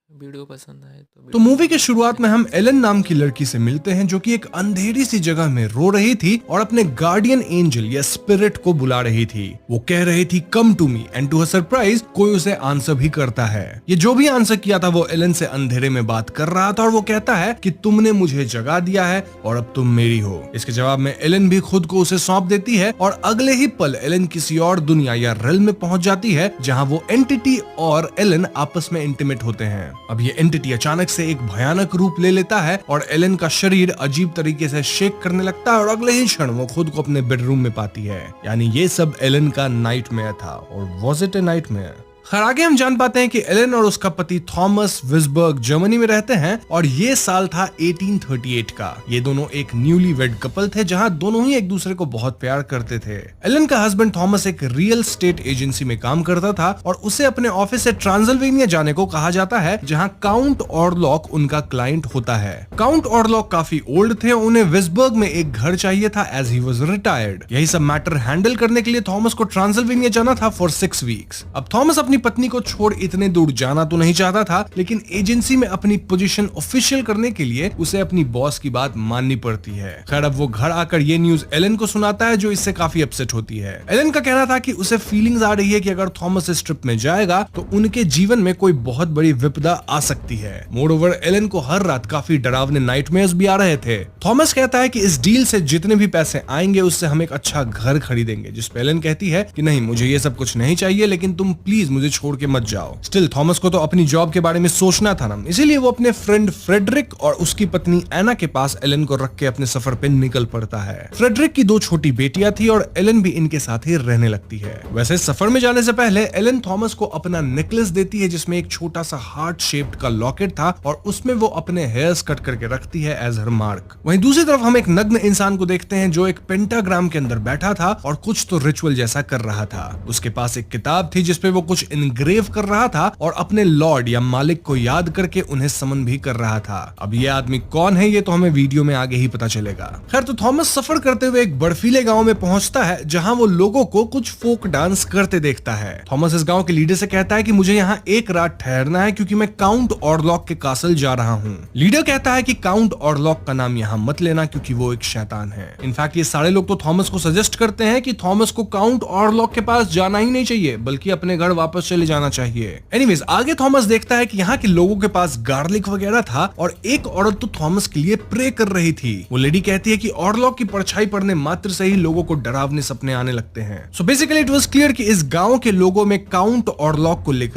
Video पसंद आए तो तो वीडियो को मूवी के लाइक शुरुआत में शेयर। हम एलन नाम की लड़की से मिलते हैं जो कि एक अंधेरी सी जगह में रो रही थी और अपने गार्डियन एंजल या स्पिरिट को बुला रही थी। वो कह रही थी come to me and to her surprise कोई उसे आंसर भी करता है। ये जो भी आंसर किया था वो एलन से अंधेरे में बात कर रहा था और वो कहता है कि तुमने मुझे जगा दिया है और अब तुम मेरी हो। इसके जवाब में एलन भी खुद को उसे सौंप देती है और अगले ही पल एलन किसी और दुनिया या रेल में पहुंच जाती है जहां वो एंटिटी और एलन आपस में इंटीमेट होते हैं। अब ये एंटिटी अचानक से एक भयानक रूप ले लेता है और एलन का शरीर अजीब तरीके से शेक करने लगता है और अगले ही क्षण वो खुद को अपने बेडरूम में पाती है। यानी ये सब एलन का नाइटमेयर था। और वॉज इट ए नाइटमेयर? खैर आगे हम जान पाते हैं कि एलन और उसका पति थॉमस विस्बर्ग जर्मनी में रहते हैं और ये साल था 1838 का। ये दोनों एक न्यूली वेड कपल थे जहां दोनों ही एक दूसरे को बहुत प्यार करते थे। एलन का हस्बैंड थॉमस एक रियल स्टेट एजेंसी में काम करता था और उसे अपने ऑफिस से ट्रांसल्वेनिया जाने को कहा जाता है जहां काउंट ऑरलॉक उनका क्लाइंट होता है। काउंट ऑरलॉक काफी ओल्ड थे, उन्हें विस्बर्ग में एक घर चाहिए था एज ही वाज रिटायर्ड। यही सब मैटर हैंडल करने के लिए थॉमस को ट्रांसल्वेनिया जाना था फॉर 6 वीक्स। अब थॉमस अपनी पत्नी को छोड़ इतने दूर जाना तो नहीं चाहता था, लेकिन एजेंसी में अपनी पोजीशन ऑफिशियल करने के लिए उसे अपनी बॉस की बात माननी पड़ती है। खैर अब वो घर आकर ये न्यूज एलन को सुनाता है जो इससे काफी अपसेट होती है। एलन का कहना था कि उसे फीलिंग्स आ रही है कि अगर थॉमस इस ट्रिप में जाएगा तो उनके जीवन में कोई बहुत बड़ी विपदा आ सकती है। मोरओवर एलन को हर रात काफी डरावने नाइटमेयर्स भी आ रहे थे। थॉमस कहता है कि इस डील से जितने भी पैसे आएंगे उससे हम एक अच्छा घर खरीदेंगे, जिस पे एलन कहती है कि नहीं मुझे ये सब कुछ नहीं चाहिए, लेकिन तुम प्लीज मुझे छोड़ के मत जाओ। स्टिल थॉमस को तो अपनी जॉब के बारे में सोचना था ना, इसीलिए वो अपने फ्रेंड फ्रेडरिक और उसकी पत्नी एना के पास एलन को रख के अपने सफर पे निकल पड़ता है। फ्रेडरिक की 2 छोटी बेटियां थी और एलन भी इनके साथ ही रहने लगती है। वैसे सफर में जाने से पहले एलन थॉमस को अपना नेकलेस देती है जिसमें एक छोटा सा हार्ट शेप्ड का लॉकेट था और उसमें वो अपने हेयर्स कट करके रखती है एज हर मार्क। वहीं दूसरी तरफ हम एक नग्न इंसान को देखते हैं जो एक पेंटाग्राम के अंदर बैठा था और कुछ तो रिचुअल जैसा कर रहा था। उसके पास एक किताब थी जिसपे वो कुछ इनग्रेव कर रहा था और अपने लॉर्ड या मालिक को याद करके उन्हें समन भी कर रहा था। अब ये आदमी कौन है ये तो हमें वीडियो में आगे ही पता चलेगा। खैर तो थॉमस सफर करते हुए एक बर्फीले गांव में पहुंचता है जहां वो लोगों को कुछ फोक डांस करते देखता है। थॉमस इस गांव के लीडर से कहता है कि मुझे यहाँ एक रात ठहरना है क्योंकि मैं काउंट ऑरलॉक के कासल जा रहा हूँ। लीडर कहता है कि काउंट ऑरलॉक का नाम यहाँ मत लेना क्योंकि वो एक शैतान है। इनफैक्ट ये सारे लोग तो थॉमस को सजेस्ट करते हैं कि थॉमस को काउंट ऑरलॉक के पास जाना ही नहीं चाहिए बल्कि अपने घर वापस चले जाना चाहिए। एनीवेज आगे थॉमस देखता है कि यहाँ के लोगों के पास गार्लिक वगैरह था और एक औरत तो थॉमस के लिए प्रे कर रही थी। वो लेडी कहती है कि ऑरलॉक की परछाई पड़ने मात्र से ही लोगों को डरावने सपने आने लगते हैं। So basically it was clear कि इस गांव के लोगों में काउंट ऑरलॉक को लेकर